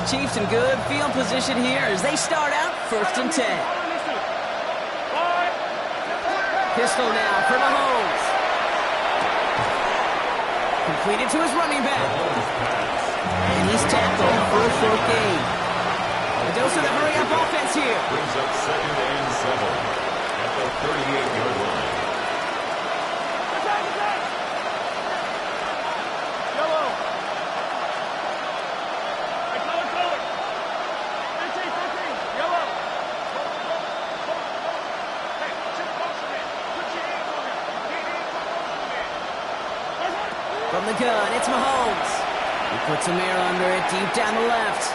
Chiefs in good field position here as they start out 1st and 10. Pistol now for Mahomes. Completed to his running back. And he's tackled for a 4th gain. A dose of the hurry-up offense here. Brings up 2nd and 7 at the 38-yard line. From the gun, it's Mahomes. He puts some air under it, deep down the left.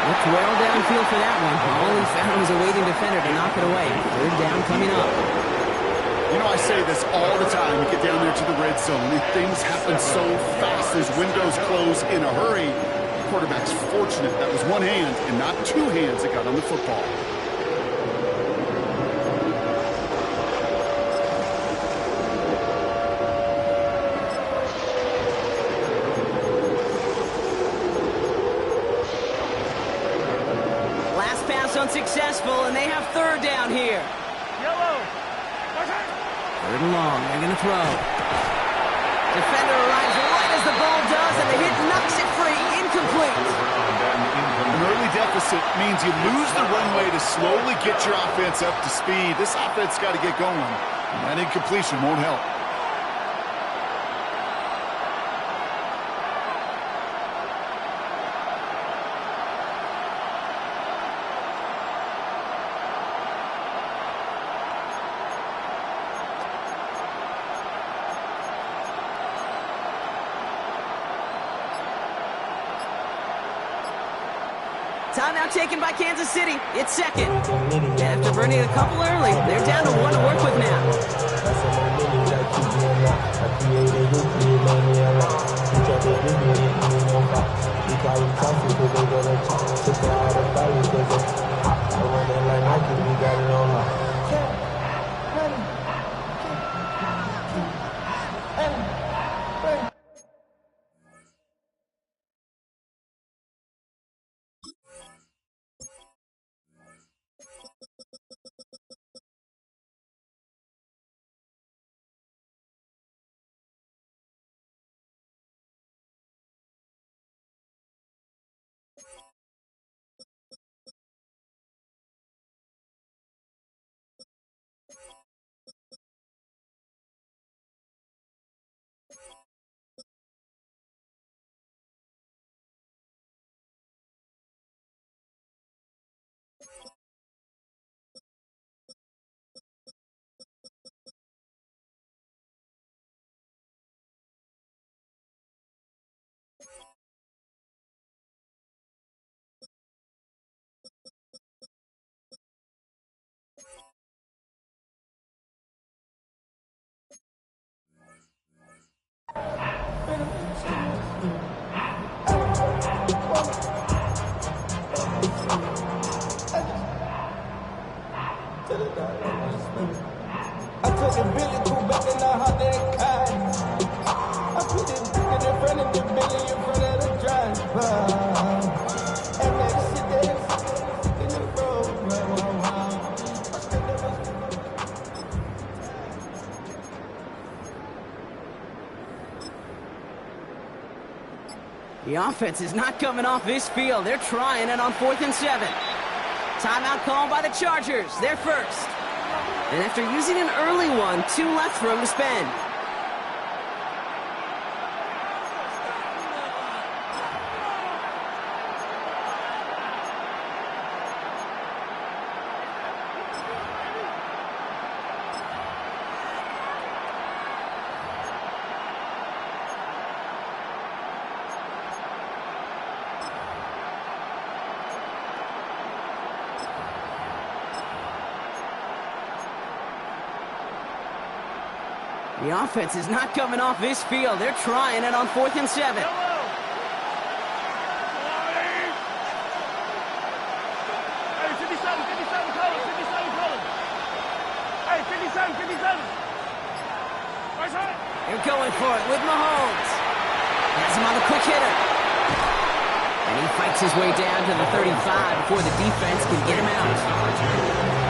Looked well downfield for that one. All he found was a waiting defender to knock it away. 3rd down coming up. You know, I say this all the time. You get down there to the red zone, and things happen so fast as windows close in a hurry. The quarterback's fortunate that was one hand and not two hands that got on the football. Unsuccessful, and they have 3rd down here. 3rd and long. They're going to throw. Defender arrives right as the ball does, and the hit knocks it free. Incomplete. An early deficit means you lose the runway to slowly get your offense up to speed. This offense got to get going, and that incompletion won't help. Timeout taken by Kansas City. It's 2nd. After burning a couple early, they're down to 1 to work with now. The offense is not coming off this field. They're trying it on 4th and 7. Timeout called by the Chargers. They're first. And after using an early one, 2 left for him to spend. The offense is not coming off this field. They're trying it on 4th and 7. They're going for it with Mahomes. Has him on the quick hitter. And he fights his way down to the 35 before the defense can get him out.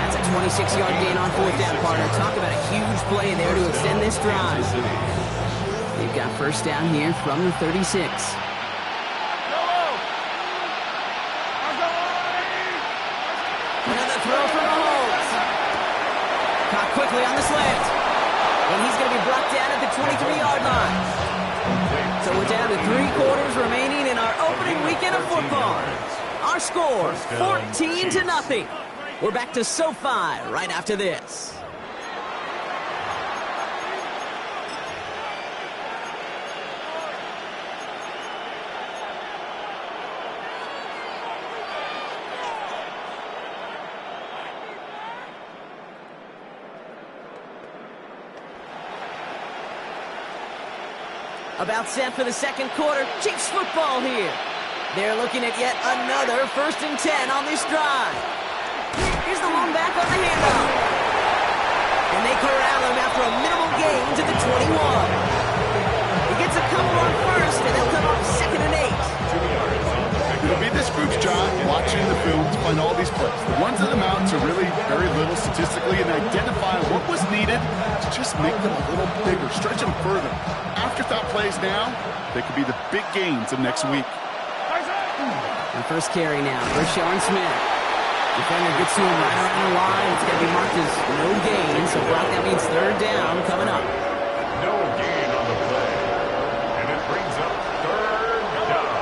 That's a 26-yard gain on fourth down, partner. Talk about a huge play there to extend this drive. They've got first down here from the 36. Another throw from Mahomes. Caught quickly on the slant. And he's going to be brought down at the 23-yard line. So we're down to 3 quarters remaining in our opening weekend of football. Our score, 14-0. We're back to SoFi right after this. About set for the second quarter. Chiefs football here. They're looking at yet another 1st and 10 on this drive. Here's the long back on the handoff. And they corral him after a minimal gain to the 21. He gets a couple on first, and they'll come up 2nd and 8. It'll be this group's job watching the film to find all these plays. The ones that amount to really very little statistically and identify what was needed to just make them a little bigger, stretch them further. Afterthought plays now, they could be the big gains of next week. The first carry now for Sean Smith. Defender gets to him right around the line. It's going to be marked as no gain, so Brock, that means 3rd down coming up. No gain on the play. And it brings up 3rd down.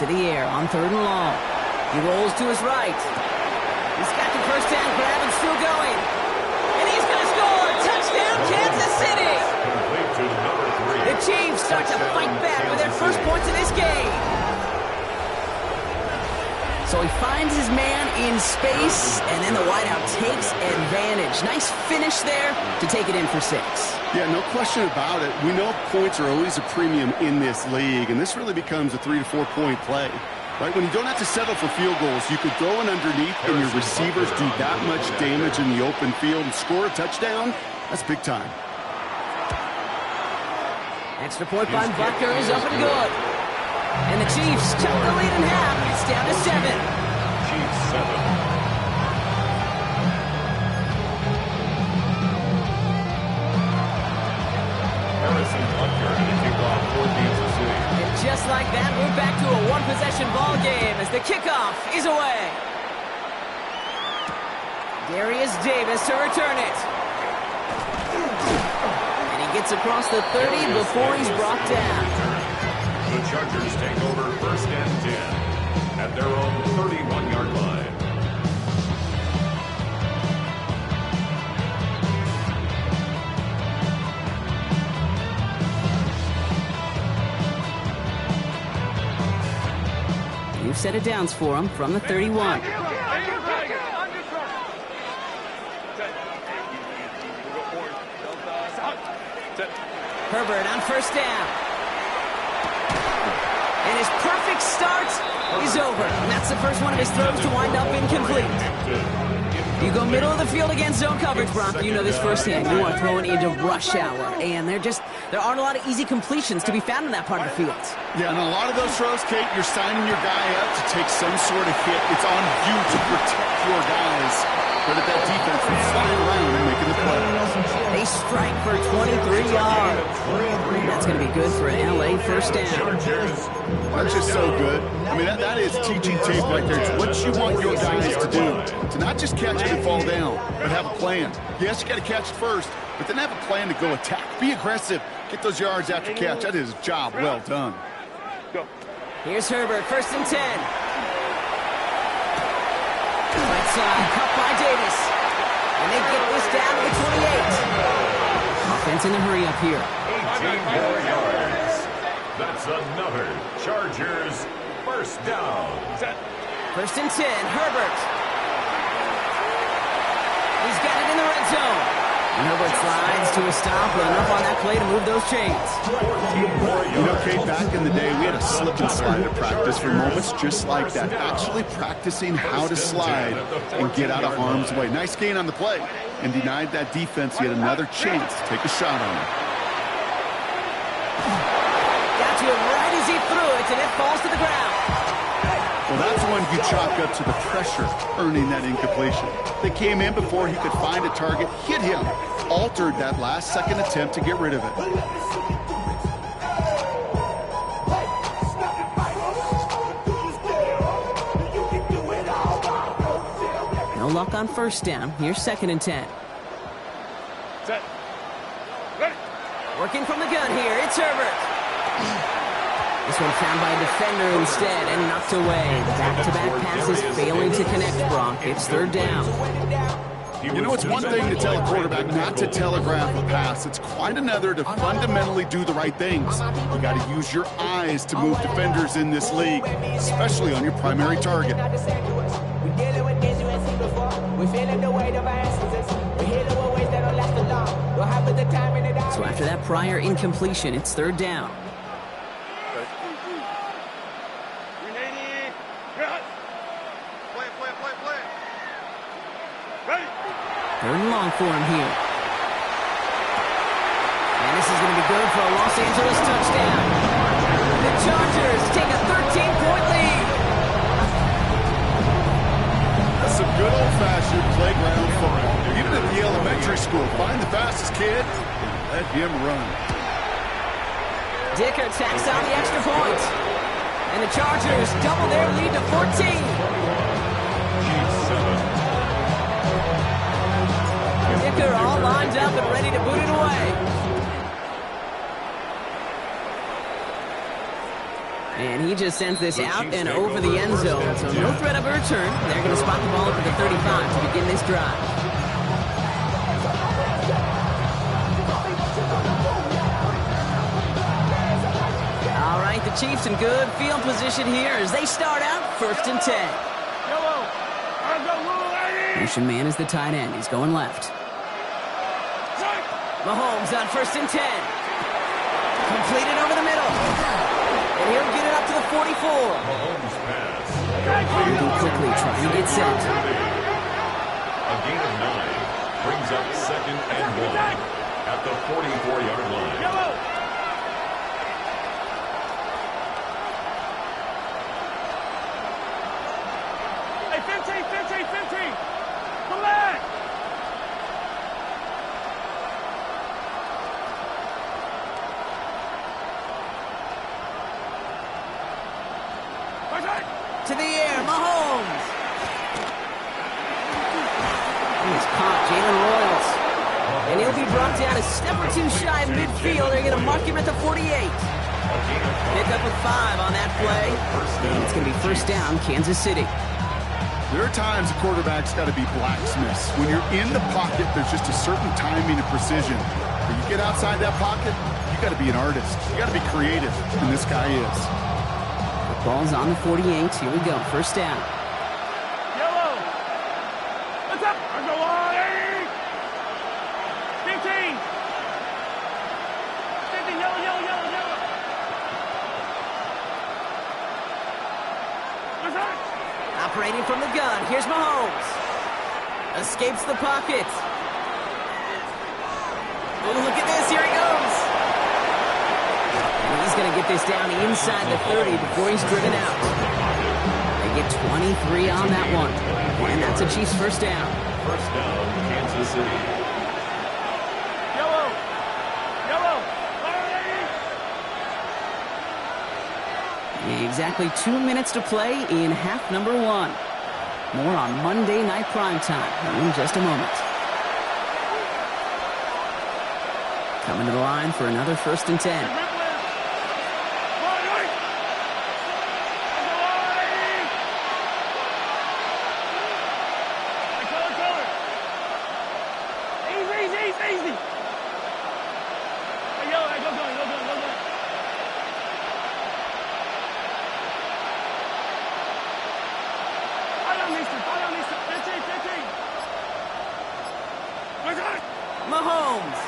To the air on 3rd and long. He rolls to his right. He's got the first down grab and still going. And he's going to score! Touchdown, Kansas City! Complete to number 3. The Chiefs start to fight back with their first points of this game. So he finds his man in space, and then the wideout takes advantage. Nice finish there to take it in for 6. Yeah, no question about it. We know points are always a premium in this league, and this really becomes a 3 to 4 point play. Right, when you don't have to settle for field goals, you could go in underneath and your receivers do that much damage in the open field and score a touchdown. That's big time. Extra point by Bucker is up and good. And the Chiefs cut the lead in half. It's down to 7. Chiefs 7. Harrison Butker to kick off for Kansas City. And just like that, we're back to a one-possession ball game as the kickoff is away. Darius Davis to return it. And he gets across the 30 before he's brought down. The Chargers take over 1st and 10 at their own 31-yard line. You've set it downs for him from the 31. Herbert on first down. And his perfect start is over. And that's the first one of his throws to wind up incomplete. You go middle of the field against zone coverage, Bronco. You know this firsthand. You want to throw it into rush hour. And there aren't a lot of easy completions to be found in that part of the field. Yeah, and a lot of those throws, Kate, you're signing your guy up to take some sort of hit. It's on you to protect your guys. But at that defense, it's flying around and making the play. They strike for 23 yards. That's going to be good for an LA first down. That's just so good. I mean, that is teaching tape right there. It's what you want your guys to do. To not just catch it and fall down, but have a plan. Yes, you got to catch it first, but then have a plan to go attack. Be aggressive. Get those yards after catch. That is a job well done. Here's Herbert, 1st and 10. Right side, cut by Davis. And they get this down to the 28. Offense in a hurry up here. 18 more yards. That's another Chargers first down. 1st and 10, Herbert. He's got it in the red zone. And Herbert slides to a stop, but enough on that play to move those chains. You know, Kate, back in the day, we had a slip and slide at practice for moments just like that. Actually practicing how to slide and get out of harm's way. Nice gain on the play and denied that defense yet another chance to take a shot on him. Got to him right as he threw it, and it falls to the ground. Well, that's one you chalk up to the pressure earning that incompletion. They came in before he could find a target, hit him, altered that last-second attempt to get rid of it. No luck on first down. Here's 2nd and 10. Set. Ready. Working from the gun here, it's Herbert. This one found by a defender instead and knocked away. Back-to-back passes failing to connect, Brock. It's 3rd down. You know, it's one thing to tell a quarterback not to telegraph a pass. It's quite another to fundamentally do the right things. You got to use your eyes to move defenders in this league, especially on your primary target. So after that prior incompletion, it's 3rd down. Third and long for him here. And this is going to be good for a Los Angeles touchdown. The Chargers take a 13-point lead. That's some good old-fashioned playground fun. Even at the elementary school, find the fastest kid and let him run. Dicker tacks on the extra point. And the Chargers double their lead to 14. Dicker all lined up and ready to boot it away. And he just sends this out and over the end zone. So no threat of a return. They're going to spot the ball up at the 35 to begin this drive. All right, the Chiefs in good field position here as they start out 1st and 10. Motion man is the tight end. He's going left. Mahomes on 1st and 10. Completed over the middle. And he'll get it up to the 44. Mahomes pass. Moving quickly, trying to get set. A gain of 9 brings up 2nd and 1 at the 44-yard line. Hey, 15. Come back. To the air, Mahomes. He's caught Jalen Royals. And he'll be brought down a step or two shy of midfield. They're going to mark him at the 48. Pick up a 5 on that play. And it's going to be 1st down, Kansas City. There are times a quarterback's got to be blacksmiths. When you're in the pocket, there's just a certain timing and precision. When you get outside that pocket, you got to be an artist. You got to be creative, and this guy is. Ball's on the 48. Here we go. 1st down. Yellow. What's up? I go on. 15. 15. Yellow. What's up? Operating from the gun. Here's Mahomes. Escapes the pocket. Oh, look at this. Here he goes. He's going to get this down inside the 30 before he's driven out. They get 23 on that one. And that's a Chiefs 1st down. 1st down, Kansas City. Yellow. Exactly 2 minutes to play in half number 1. More on Monday Night Primetime in just a moment. Coming to the line for another 1st and 10. Easy. Hey, go going. Follow me, 15. Mahomes.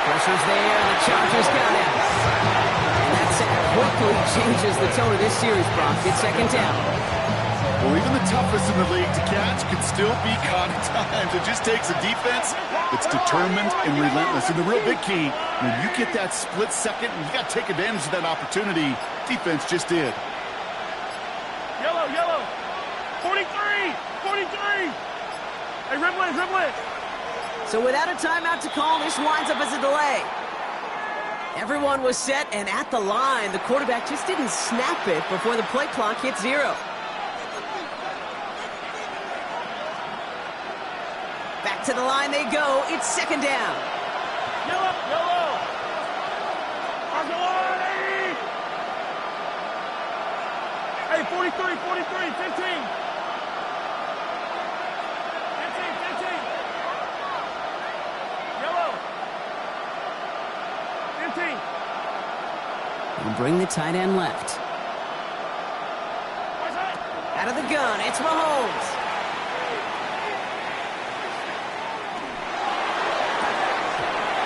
Pressure's there, and the Chargers got it. And that sack quickly changes the tone of this series, Brock. It's 2nd down. Well, even the toughest in the league to catch can still be caught at times. It just takes a defense that's determined and relentless. And the real big key, when you get that split second, you got to take advantage of that opportunity. Defense just did. Yellow, yellow. 43, 43. Hey, dribble it. So without a timeout to call, this winds up as a delay. Everyone was set and at the line. The quarterback just didn't snap it before the play clock hit 0. Back to the line they go. It's second down. Yellow. Hey, 43, 15. 15. Yellow. 15. And bring the tight end left. Out of the gun, it's Mahomes.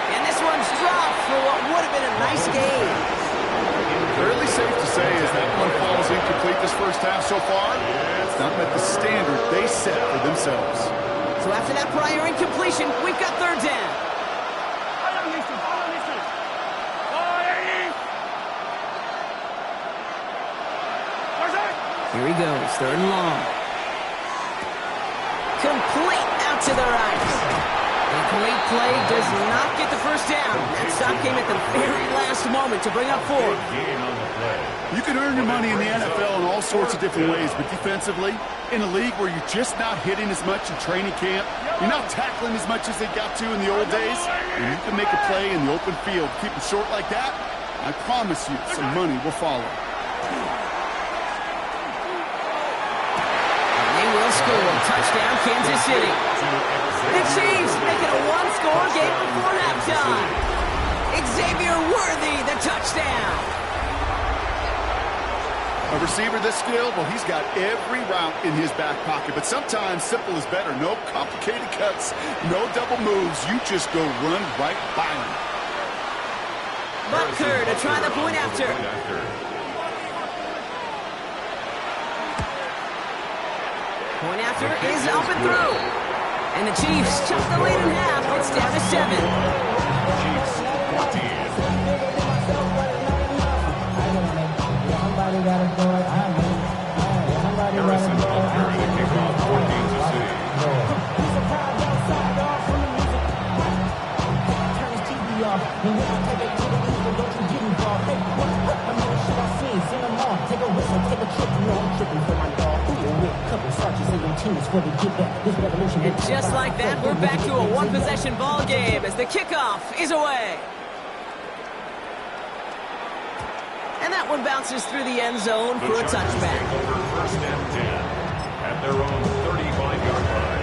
And this one's dropped for what would have been a nice game. Fairly safe to say as that one falls incomplete this first half so far, it's not met the standard they set for themselves. So after that prior incompletion, we've got third down. Here he goes, third and long. Complete out to the right. Incomplete play does not get the first down. That stop came at the very last moment to bring up 4. You can earn your money in the NFL in all sorts of different ways, but defensively, in a league where you're just not hitting as much in training camp, you're not tackling as much as they got to in the old days, and you can make a play in the open field. Keep it short like that, I promise you some money will follow. Will score. Touchdown, Kansas City. The Chiefs make it a one-score game before halftime. Xavier Worthy, the touchdown. A receiver this skilled, well, he's got every route in his back pocket, but sometimes simple is better. No complicated cuts, no double moves. You just go run right by him. Butker to try the point after. Point after is up and through. And the Chiefs chop the lead in half. It's down to 7. Chiefs 14. Harrison Butker to kick off for Kansas City. And just like that, we're back to a one-possession ball game as the kickoff is away. And that one bounces through the end zone for a touchback. Over first and 10 at their own 35-yard line.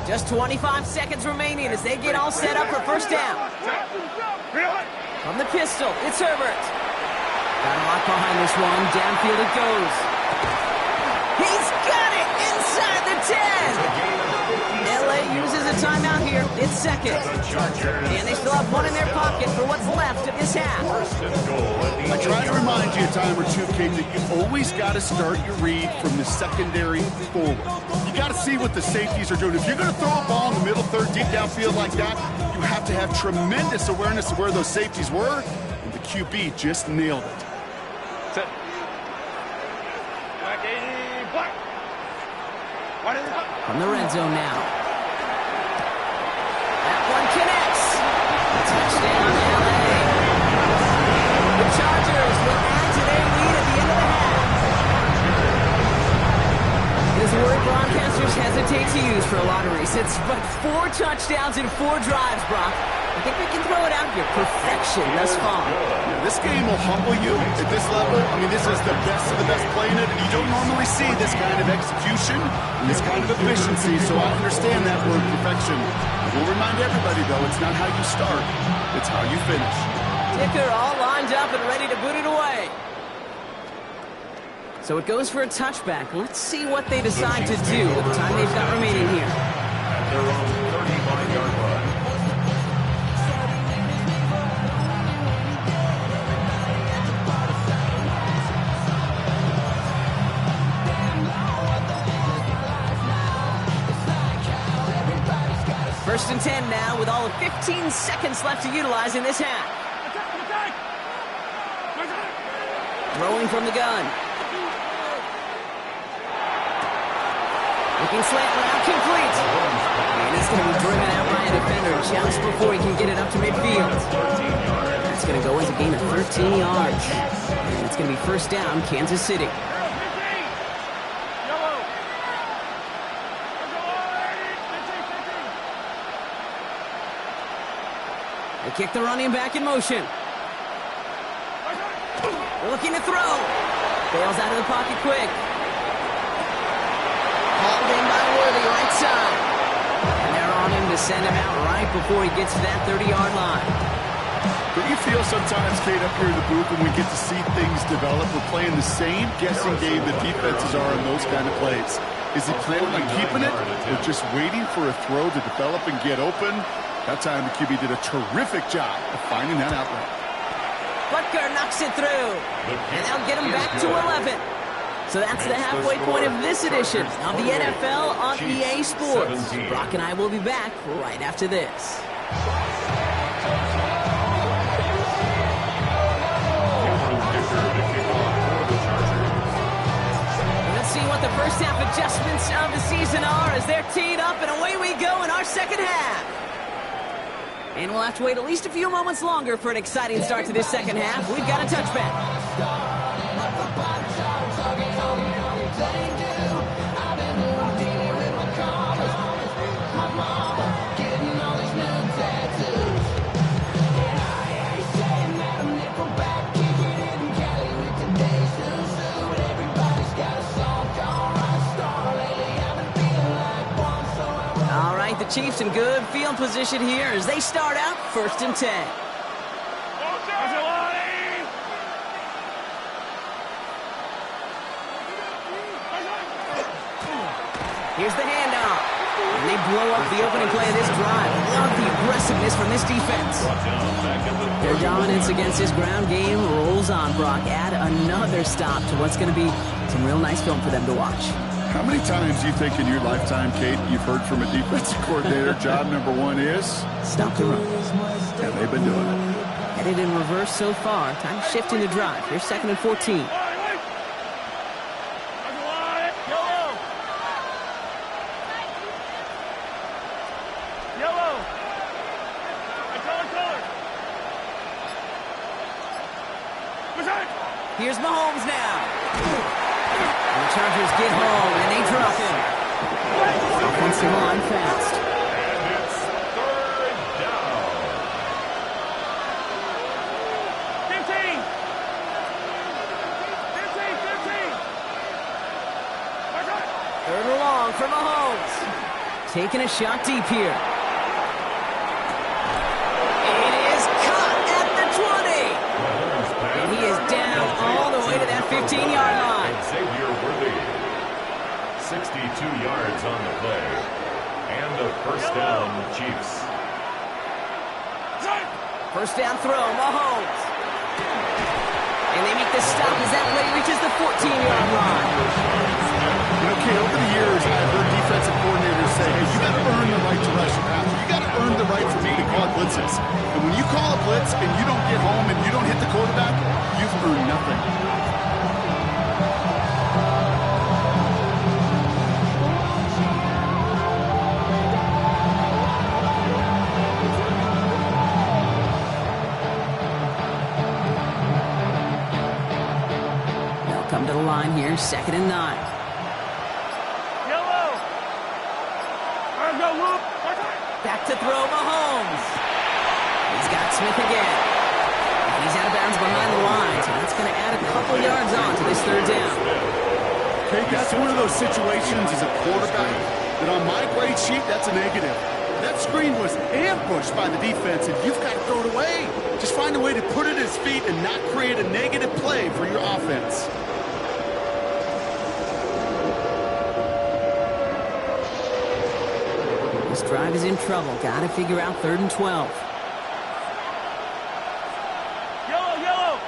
Just 25 seconds remaining as they get all set up for first down. From the pistol, it's Herbert. Got a lot behind this one. Downfield it goes. He's got it inside the 10. LA uses a timeout here. It's second. And they still have one in their pocket for what's left of this half. I try to remind you a time or two, King, that you always got to start your read from the secondary forward. You got to see what the safeties are doing. If you're going to throw a ball in the middle third, deep downfield like that, you have to have tremendous awareness of where those safeties were, and the QB just nailed it. Set. Black. From the red zone now. That one connects. Touchdown, LA. The Chargers will add to their lead at the end of the half. It is a word broadcasters hesitate to use for lotteries. It's but 4 touchdowns in 4 drives, Brock. I think we can throw it out here. Perfection thus far. Yeah, this game will humble you at this level. I mean, this is the best of the best playing it, and you don't normally see this kind of execution and this kind of efficiency, so I understand that word perfection. I will remind everybody, though, it's not how you start, it's how you finish. Ticker all lined up and ready to boot it away. So it goes for a touchback. Let's see what they decide to do with the time they've got remaining here. At their own 35-yard line. First and 10 now with all of 15 seconds left to utilize in this half. Throwing from the gun. Looking slant route, complete. And he's going to be driven out by a defender just before he can get it up to midfield. It's going to go as a gain of 13 yards. And it's going to be first down, Kansas City. They kick the running back in motion. Looking to throw. Bails out of the pocket quick. Hauled in by Worthy, right side. And they're on him to send him out right before he gets to that 30-yard line. But you feel sometimes, Kate, up here in the booth when we get to see things develop, we're playing the same guessing game the defenses are on those kind of plays. Is he planning on keeping it or just waiting for a throw to develop and get open? That time the QB did a terrific job of finding that outlet. Butker knocks it through, and they'll get him back to 11. So that's the halfway point of this edition of the NFL on EA Sports. Brock and I will be back right after this. Let's see what the first half adjustments of the season are as they're teed up, and away we go in our second half. And we'll have to wait at least a few moments longer for an exciting start to this second half. We've got a touchback. The Chiefs in good field position here as they start out first and 10. Here's the handoff. And they blow up the opening play of this drive. Love the aggressiveness from this defense. Their dominance against this ground game rolls on, Brock. Add another stop to what's going to be some real nice film for them to watch. How many times do you think in your lifetime, Kate, you've heard from a defensive coordinator, job number one is? Stop the run. And they've been doing it. Headed in reverse so far. Time shifting the drive. Here's second and 14. Here's Mahomes now. And the Chargers get home, and they drop him. Offensive line fast. And it's third down. 15. 15. Third and long for Mahomes. Taking a shot deep here. It is caught at the 20. And he is down all the way to that 15-yard line. Xavier Worthy. 62 yards on the play. And a first down, Chiefs. First down throw, Mahomes. And they make the stop as that play reaches the 14-yard line. You know, Kate, over the years, I've heard defensive coordinators say, hey, you got to earn the right to rush the passer. You got to earn the right for me to call blitzes. And when you call a blitz and you don't get home and you don't hit the quarterback, you've earned nothing. They'll come to the line here, second and 9. Back to throw, Mahomes. He's got Smith again. He's out of bounds behind the line, so that's going to add a couple yards on to this third down. Okay, that's one of those situations as a quarterback that on my grade sheet, that's a negative. That screen was ambushed by the defense, and you've got to throw it away. Just find a way to put it at his feet and not create a negative play for your offense. drive is in trouble. Got to figure out 3rd and 12. Yellow!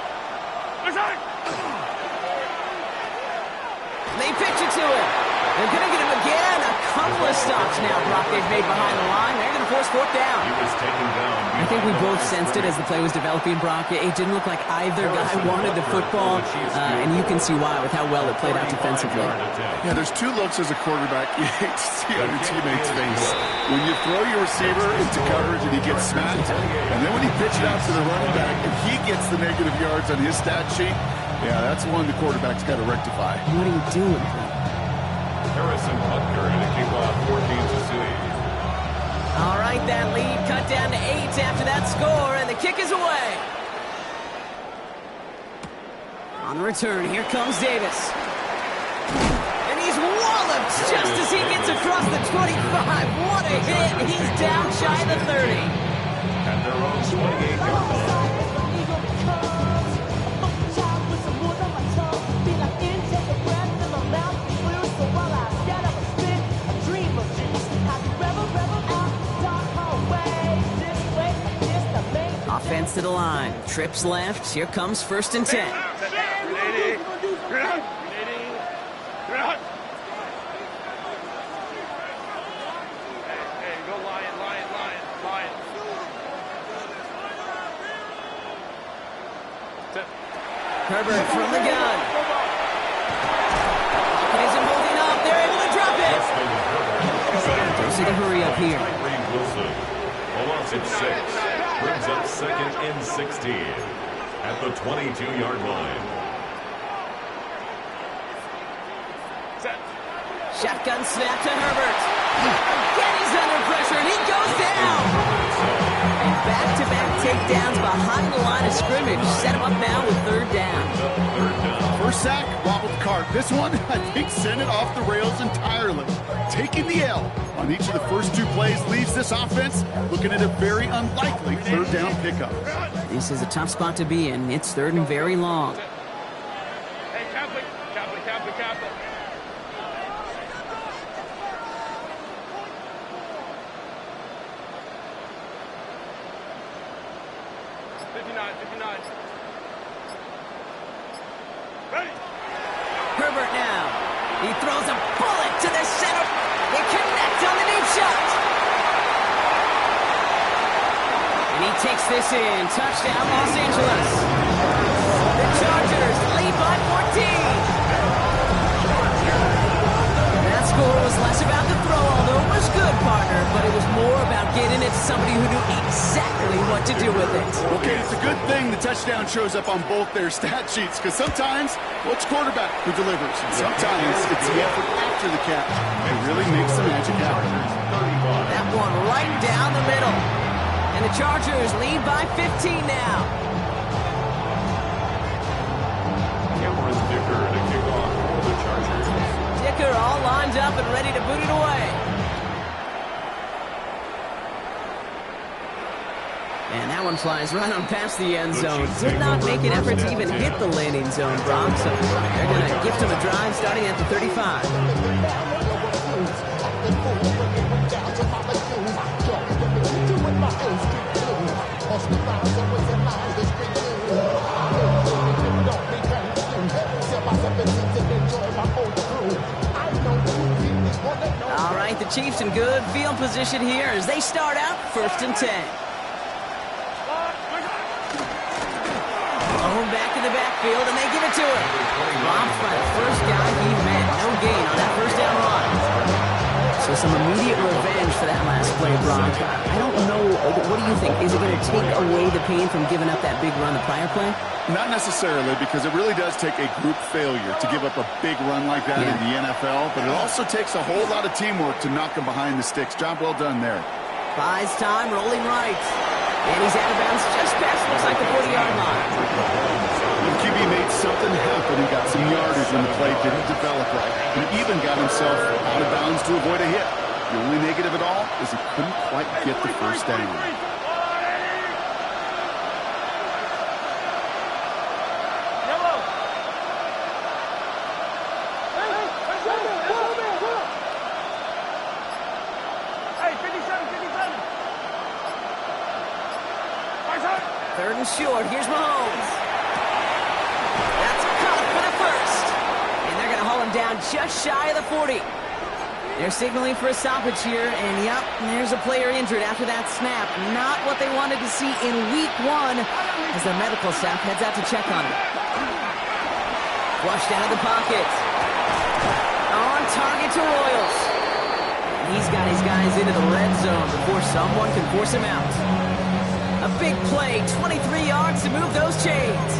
They pitch it to him. They're going to get him again. A couple of stops now, Brock, they've made behind the line. They're going to force 4th down. He was taken down. I think we both sensed it as the play was developing, Brock. It didn't look like either guy wanted the football, and you can see why with how well it played out defensively. Yeah, there's 2 looks as a quarterback you hate to see on your teammate's face. When you throw your receiver into coverage and he gets smacked, and then when you pitch it out to the running back and he gets the negative yards on his stat sheet, yeah, that's one the quarterback's got to rectify. What are you doing? Harrison Butker to kick off 14-0. All right, that lead cut down to 8 after that score, and the kick is away. On the return, here comes Davis. And he's walloped just as he gets across the 25. What a hit. He's down shy of the 30. At their own 28-yard line. Offense to the line. Trips left. Here comes 1st and 10. Herbert from the gun. It isn't holding up. They're able to drop it. Don't see the hurry up here. Wilson. A loss of 6. Brings up 2nd and 16 at the 22-yard line. Shotgun snap to Herbert. Again, he's under pressure, and he goes down. And back-to-back takedowns behind the line of scrimmage. Set him up now with 3rd down. First sack, wobbled cart. This one, I think, sent it off the rails entirely. Taking the L on each of the first 2 plays leaves this offense looking at a very unlikely 3rd down pickup. This is a tough spot to be in. It's 3rd and very long. Hey, Catholic. 59. Ready. Herbert now. He throws a bullet to the center. They connect on the deep shot. And he takes this in. Touchdown, Los Angeles. The Chargers lead by 14. That score was less about the throw, although it was good, partner, but it was more about getting it to somebody who knew exactly what to do with it. Okay, it's a good thing the touchdown shows up on both their stat sheets, because sometimes, well, it's quarterback who delivers, and sometimes it's the effort after the catch that really makes the magic happen. That one right down the middle. And the Chargers lead by 15 now. Cameron Dicker to kick off for the Chargers. Dicker all lined up and ready to boot it away. And that one flies right on past the end zone. Did not make an effort to even hit the landing zone, Brock. So they're going to gift him a drive starting at the 35. All right, the Chiefs in good field position here as they start out 1st and 10. Back in the backfield, and they give it to him. Robbed by the first guy he met. No gain on that 1st down run. So some immediate revenge for that last play, Brock. I don't know. What do you think? Is it going to take away the pain from giving up that big run the prior play? Not necessarily, because it really does take a group failure to give up a big run like that in the NFL, but it also takes a whole lot of teamwork to knock him behind the sticks. Job well done there. Buys time, rolling right. And he's out of bounds just past, looks like the 40-yard line. The QB made something happen. He got some yardage when the play didn't develop right. And even got himself out of bounds to avoid a hit. The only negative at all is he couldn't quite get the 1st down. Hey, 57. Third and short. Here's Mahomes. That's caught for the first. And they're going to haul him down just shy of the 40. They're signaling for a stoppage here, and yep, there's a player injured after that snap. Not what they wanted to see in week 1 as the medical staff heads out to check on him. Flushed out of the pocket. On target to Royals. He's got his guys into the red zone before someone can force him out. A big play, 23 yards to move those chains.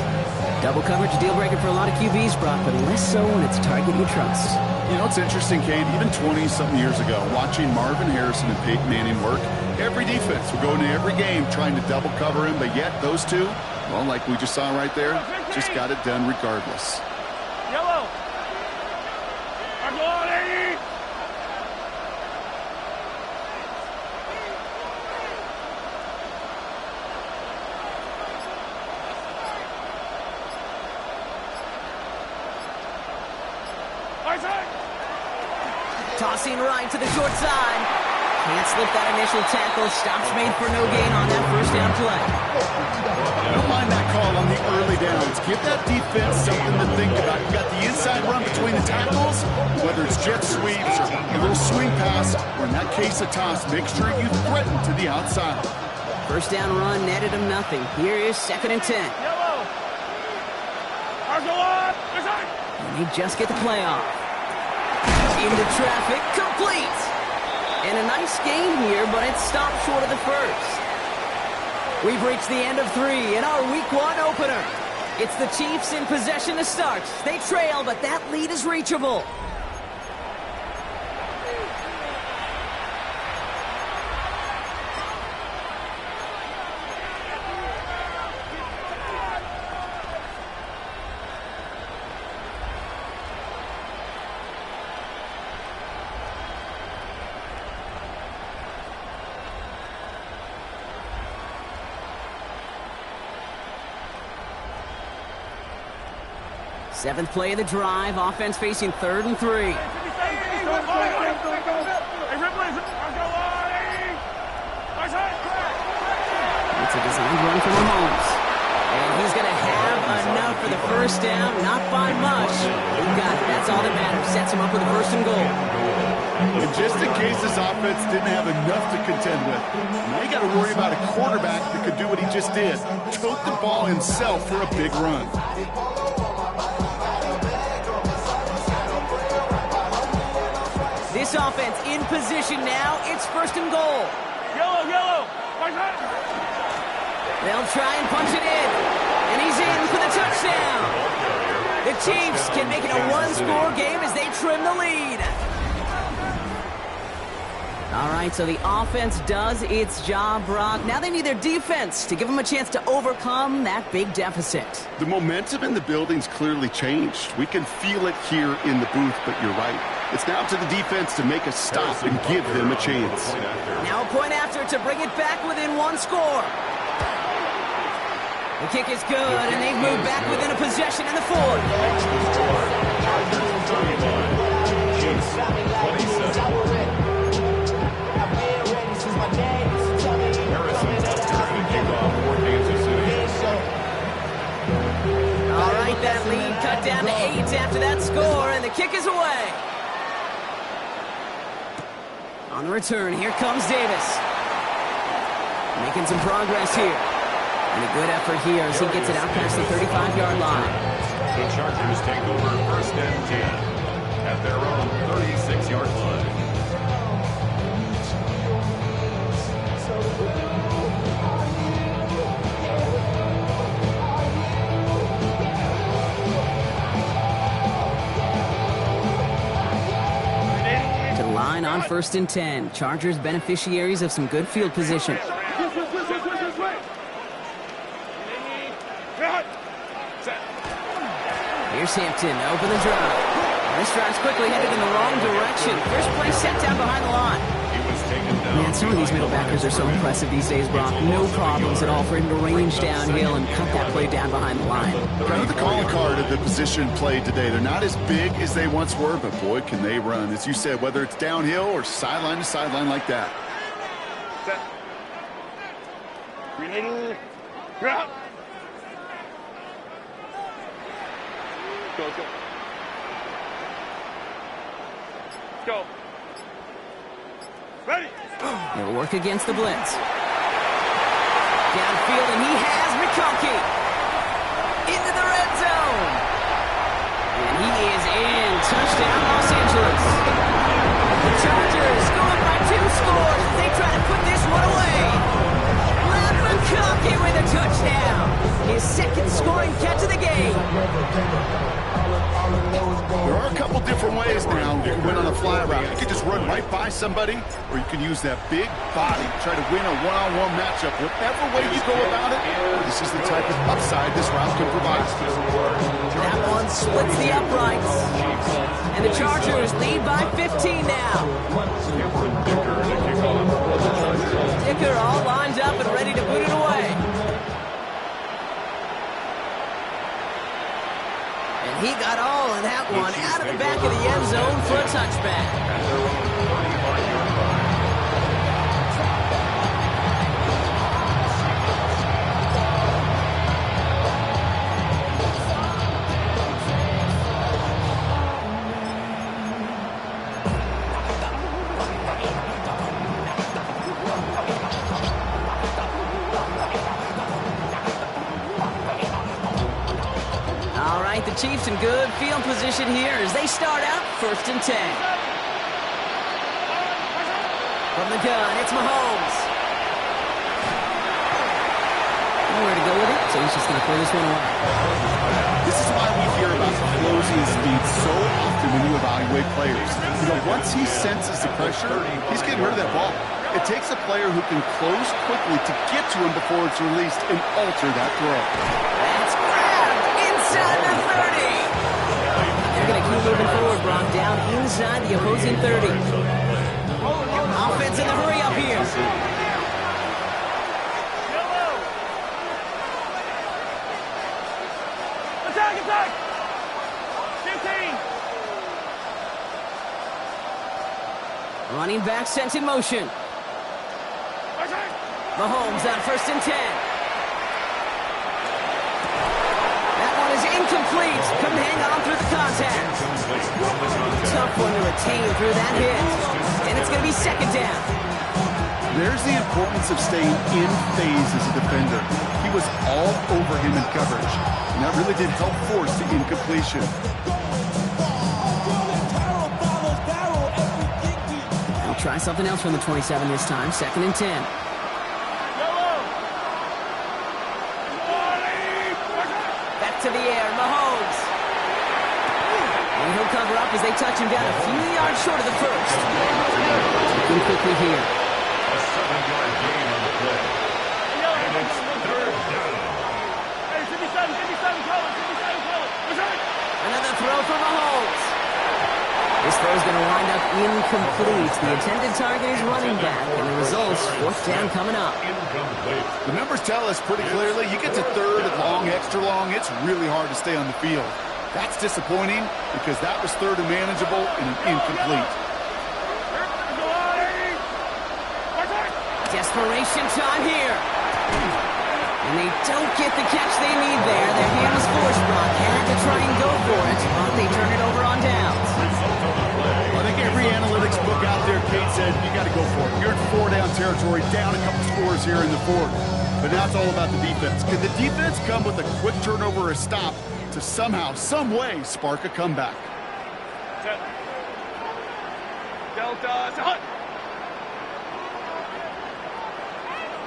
Double coverage, a deal breaker for a lot of QBs, Brock, but less so when it's a target you trust. You know, it's interesting, Kane, even 20-something years ago, watching Marvin Harrison and Peyton Manning work, every defense would go into every game trying to double cover him, but yet those two, well, like we just saw right there, just got it done regardless. Yellow. I'm going, 80. Tossing right to the short side. Can't slip that initial tackle. Stops made for no gain on that first down play. Don't mind that call on the early downs. Give that defense something to think about. You got the inside run between the tackles, whether it's jet sweeps or a little swing pass, or in that case a toss, make sure you threaten to the outside. First down run netted him nothing. Here is 2nd and 10. Yellow. And they just get the play off. Into traffic, complete. And a nice gain here, but it stopped short of the first. We've reached the end of 3 in our week 1 opener. It's the Chiefs in possession to start. They trail, but that lead is reachable. Seventh play of the drive. Offense facing 3rd and 3. It's a designed run from Mahomes. And he's going to have enough for the first down. Not by much. He got it. That's all that matters. Sets him up with a 1st and goal. And just in case this offense didn't have enough to contend with, now you got to worry about a quarterback that could do what he just did. Tote the ball himself for a big run. This offense in position now. It's 1st and goal. Yellow. They'll try and punch it in. And he's in for the touchdown. The Chiefs can make it a 1-score game as they trim the lead. All right, so the offense does its job, Brock. Now they need their defense to give them a chance to overcome that big deficit. The momentum in the building's clearly changed. We can feel it here in the booth, but you're right. It's now to the defense to make a stop and give them a chance. Now a point after to bring it back within 1 score. The kick is good, and they've moved back within a possession in the 4th. All right, that lead cut down to 8 after that score, and the kick is away. On the return, here comes Davis. Making some progress here. And a good effort here as he gets it out past the 35-yard line. The Chargers take over 1st and 10 at their own 36-yard line. To the line on 1st and 10. Chargers beneficiaries of some good field position. Here's Hampton, open the drive. This drive's quickly headed in the wrong direction. First play set down behind the line. He was taken down. Man, some of these middle backers are so impressive these days, Brock. No problems at all for him to range downhill and cut that play down behind the line. Kind of the calling card of the position played today. They're not as big as they once were, but boy, can they run. As you said, whether it's downhill or sideline to sideline like that. Go, go. Go. Ready. He'll work against the blitz. Downfield, and he has McConkey into the red zone. And he is in. Touchdown, Los Angeles. The Chargers go up by 2 scores as they try to put this one away. Matt McConkey with a touchdown. His second scoring catch of the game. There are a couple different ways now you can win on a fly route. You can just run right by somebody, or you can use that big body, try to win a one-on-one matchup. Whatever way you go about it, this is the type of upside this route can provide. That one splits the uprights. And the Chargers lead by 15 now. Dicker all lined up and ready to boot it away. And he got all of that one out of the back of the end zone for a touchback. The Chiefs in good field position here as they start out 1st and 10. From the gun, it's Mahomes. Nowhere to go with it, so he's just going to throw this one away. This is why we hear about closing speed so often when you evaluate players. You know, once he senses the pressure, he's getting rid of that ball. It takes a player who can close quickly to get to him before it's released and alter that throw. That's grabbed inside the 30. They're going to keep moving forward, Brock, down inside the opposing 30. Offense in the hurry up here. Attack, attack! 15! Running back sent in motion. Mahomes on 1st and 10. That one is incomplete. Couldn't hang on through the contact. Tough one to retain through that hit. And it's going to be 2nd down. There's the importance of staying in phase as a defender. He was all over him in coverage, and that really did help force the incompletion. We'll try something else from the 27 this time. 2nd and 10. Back to the air, Mahomes. And he'll cover up as they touch him down a few yards short of the first. Looking quickly here. A 7-yard gain on the play. And it's 3rd down. Hey, 57, call it. Another throw for Mahomes. This throw is going to wind up incomplete. The intended target is running back, and the results, 4th down coming up. Incomplete. The numbers tell us pretty clearly, you get to 3rd and long, extra long, it's really hard to stay on the field. That's disappointing because that was 3rd and manageable and an incomplete. Desperation time here. And they don't get the catch they need there. Their hand was forced, Brock. Had to try and go for it, but they turn it over on downs. I think every analytics book out there, Kate said, you got to go for it. You're in 4-down territory, down a couple scores here in the 4th. But now it's all about the defense. Could the defense come with a quick turnover or a stop to somehow, some way, spark a comeback? Delta, hut!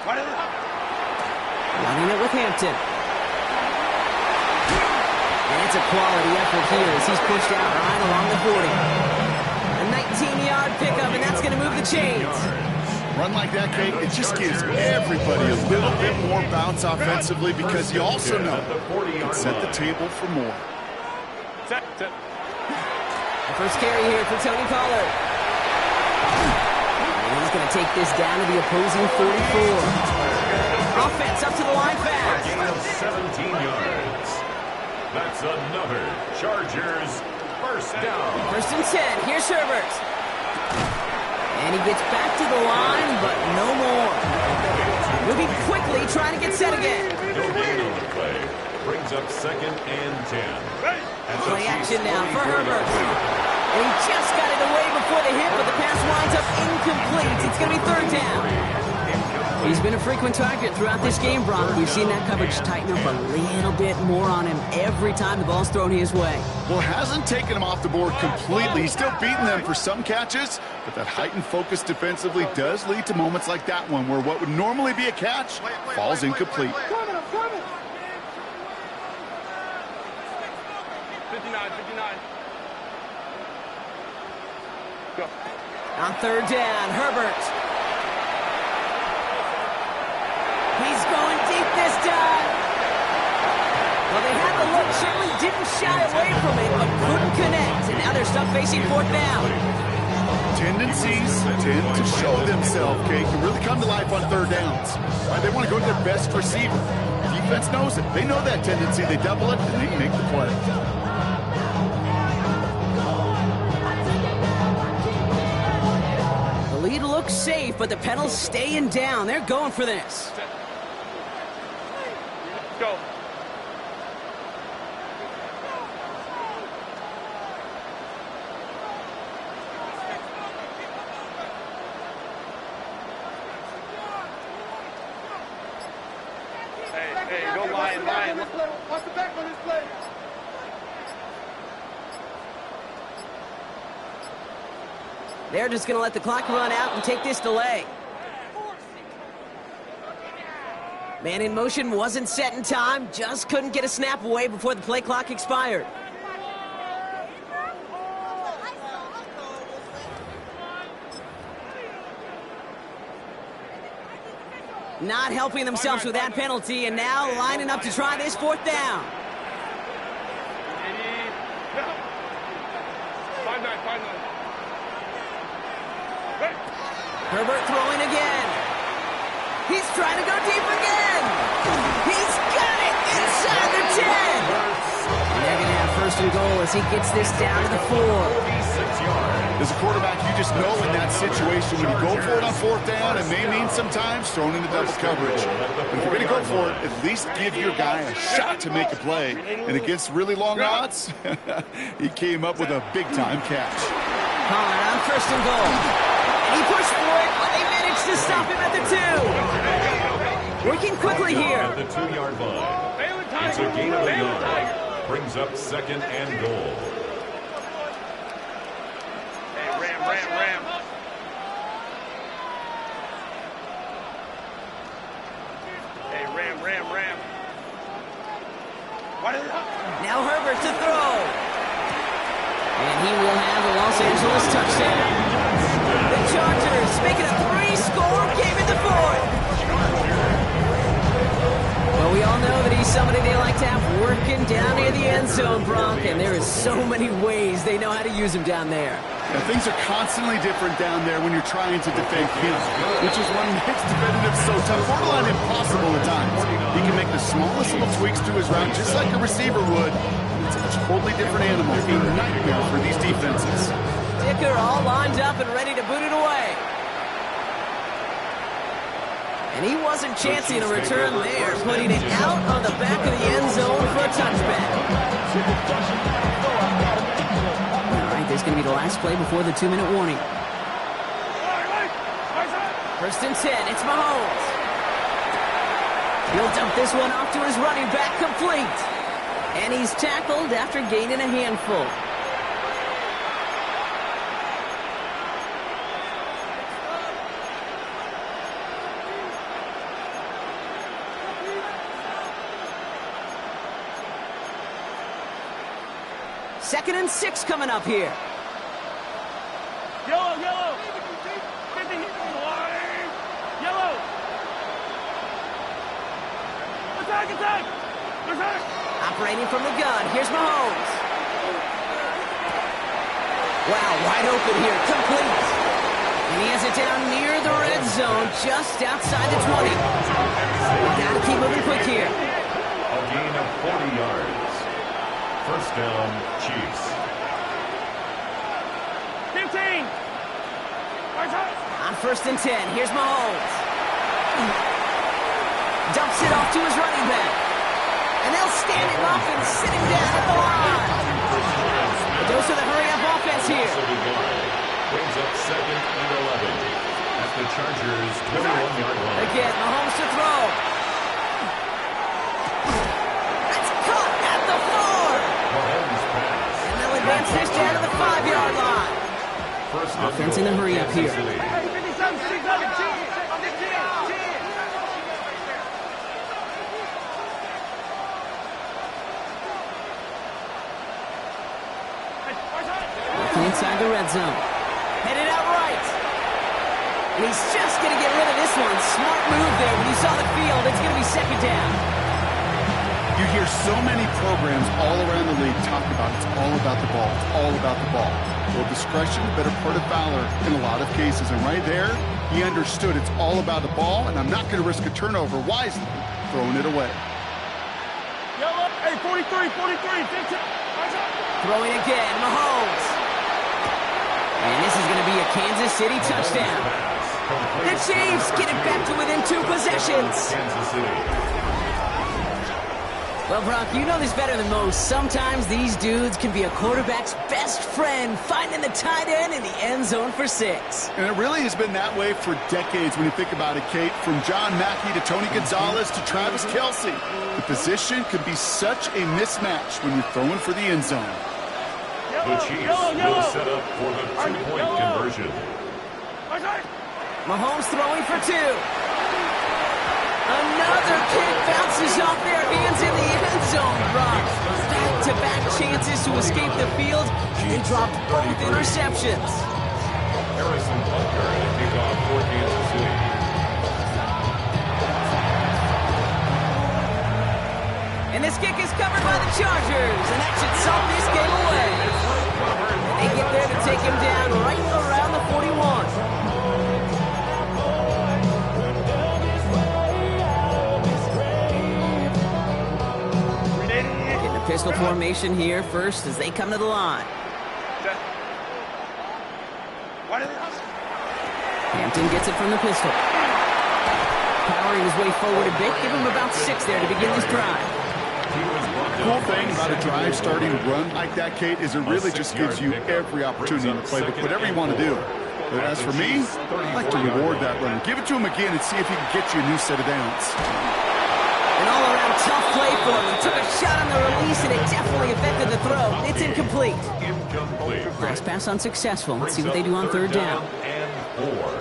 Running it with Hampton. And it's a quality effort here as he's pushed out right along the 40. A 19-yard pickup, and that's going to move the chains. Run like that, Kate, it just gives everybody a little bit more bounce offensively because you also know it can set the table for more. Set. The first carry here for Tony Pollard. And he's going to take this down to the opposing 44. Offense up to the line fast. Gain of 17 yards. That's another Chargers 1st down. 1st and 10. Here's Herbert. And he gets back to the line, but no more. Moving quickly, trying to get set again. up second and 10. Play action now for Herbert. And he just got it away before the hit, but the pass winds up incomplete. It's going to be third down. He's been a frequent target throughout this game, Brock. We've seen that coverage tighten up a little bit more on him every time the ball's thrown his way. Well, hasn't taken him off the board completely. He's still beating them for some catches, but that heightened focus defensively does lead to moments like that one where what would normally be a catch falls incomplete. 59. Go. On third down, Herbert. He's going deep this time. Well, they had the look, certainly didn't shy away from it, but couldn't connect. And now they're stuck facing fourth down. Tendencies tend to show themselves, Kate, can really come to life on third downs. Right? They want to go to their best receiver. Defense knows it. They know that tendency. They double it, and they can make the play. The lead looks safe, but the pedal's staying down. They're going for this. Go. Hey, don't lie. Watch the back on this play. They're just going to let the clock run out and take this delay. Man in motion wasn't set in time, just couldn't get a snap away before the play clock expired. Not helping themselves with that penalty, and now lining up to try this fourth down. 5-9. Herbert throwing again. He's trying to go deep again. He's got it inside the 10. And they're going to have first and goal as he gets this down to the 4. As a quarterback, you just know in that situation when you go for it on fourth down, it may mean sometimes thrown into double coverage. But if you're going to go for it, at least give your guy a shot to make a play. And against really long odds, he came up with a big-time catch. Collin on first and goal. And he pushed for it, but they managed to stop him at the 2. Working quickly here. At the 2-yard line. It's a gain of a yard. Brings up second and goal. Ram. Hey, Ram. Now Herbert to throw. And he will have a Los Angeles touchdown. The Chargers make it a 3-score game in the 4th. Well, we all know that he's somebody they like to have working down near the end zone, Brock, and there is so many ways they know how to use him down there. Now, things are constantly different down there when you're trying to defend him, which is what makes defensive so tough, borderline impossible at times. He can make the smallest little tweaks to his route, just like a receiver would. It's a totally different animal, a nightmare for these defenses. Dicker all lined up and ready to boot it away. And he wasn't chancing a return there, putting it out on the back of the end zone for a touchback. All right, this is going to be the last play before the 2-minute warning. First and 10, it's Mahomes. He'll dump this one off to his running back, complete. And he's tackled after gaining a handful. Second and 6 coming up here. Yellow. Yellow. Attack. Operating from the gun, here's Mahomes. Wow, wide open here, complete. And he has it down near the red zone, just outside the 20. Gotta keep moving quick here. A gain of 40 yards. First down, Chiefs. 15. On first and 10, here's Mahomes. Dumps it off to his running back. And they'll stand him up and sit him down at the line. A dose of the hurry-up offense here. Brings up 2nd and 11 at the Chargers' 21-yard line. Again, Mahomes to throw. That's caught at the 4. Mahomes pass. And they'll advance this down to the 5-yard line. First Offense in the hurry-up here. Inside the red zone. Headed out right. And he's just going to get rid of this one. Smart move there. When you saw the field, it's going to be 2nd down. You hear so many programs all around the league talk about it's all about the ball. It's all about the ball. Well, discretion, better part of valor in a lot of cases. And right there, he understood it's all about the ball, and I'm not going to risk a turnover wisely, throwing it away. Yellow. Hey, 43, 15. Throwing again, Mahomes. And this is going to be a Kansas City touchdown. The Chiefs get it back to within 2 possessions. Kansas City. Well, Brock, you know this better than most. Sometimes these dudes can be a quarterback's best friend, finding the tight end in the end zone for 6. And it really has been that way for decades when you think about it, Kate. From John Mackey to Tony Gonzalez to Travis Kelce. The position can be such a mismatch when you're throwing for the end zone. The Chiefs will set up for the 2-point conversion. Mahomes throwing for 2. Another kick bounces off their hands in the end zone, Brock. Back-to-back chances to escape the field, and they dropped both interceptions. Harrison Butker to kick off for Kansas City. And this kick is covered by the Chargers, and that should salt this game away. And they get there to take him down right around the 41. Pistol formation here first as they come to the line. Hampton gets it from the pistol. Powering his way forward a bit. Give him about 6 there to begin this drive. The cool thing about a drive starting to run like that, Kate, is it really just gives you every opportunity in the playbook, whatever you want to do. But as for me, I like to reward that run. Give it to him again and see if he can get you a new set of downs. An all-around tough play for him. He took a shot on the release, and it definitely affected the throw. It's incomplete. Last pass unsuccessful. Let's see what they do on 3rd down. And 4.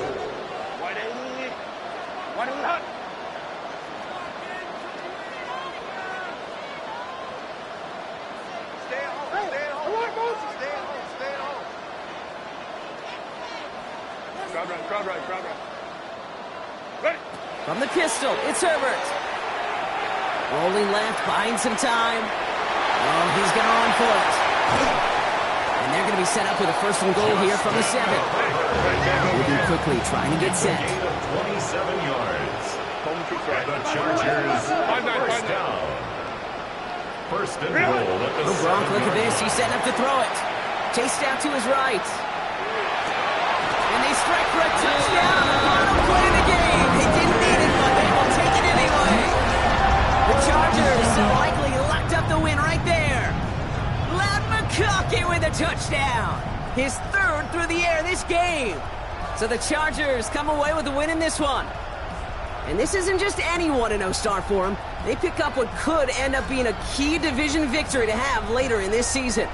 From the pistol, it's Herbert. Rolling left, buying some time. Oh, he's going to run for it. And they're going to be set up with a 1st and goal here from the 7. Moving quickly, trying to get set. 27 yards. And the Chargers, 1st down. 1st and goal at the 7. Gronk, look at this. He's setting up to throw it. Chased out to his right. And they strike for a touchdown on the final play of the game. They didn't need it, but they will take it anyway. The Chargers likely locked up the win right there. Loud McConkey with a touchdown. His 3rd through the air this game. So the Chargers come away with the win in this one. And this isn't just any 1-0 start for them. They pick up what could end up being a key division victory to have later in this season.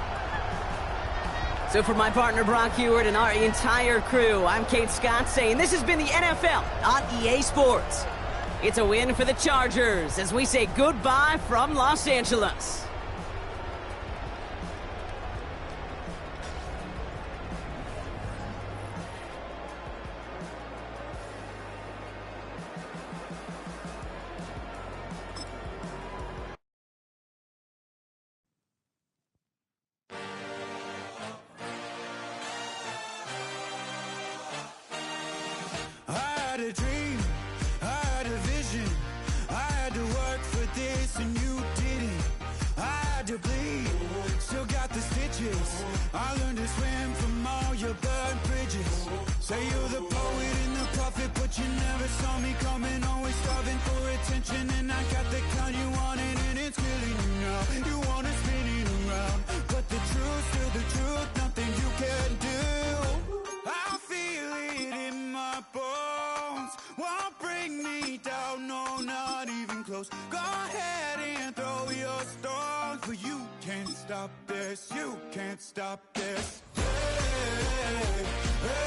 So for my partner Brock Heward and our entire crew, I'm Kate Scott saying this has been the NFL on EA Sports. It's a win for the Chargers as we say goodbye from Los Angeles. A dream, I had a vision, I had to work for this and you didn't. I had to bleed, still got the stitches. I learned to swim from all your burned bridges. Say you're the poet in the prophet, but you never saw me coming. Always starving for attention, and I got the kind you wanted, and it's killing. bring me down, no, not even close. Go ahead and throw your stones, but you can't stop this, you can't stop this. Hey, hey,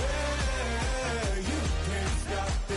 hey, you can't stop this.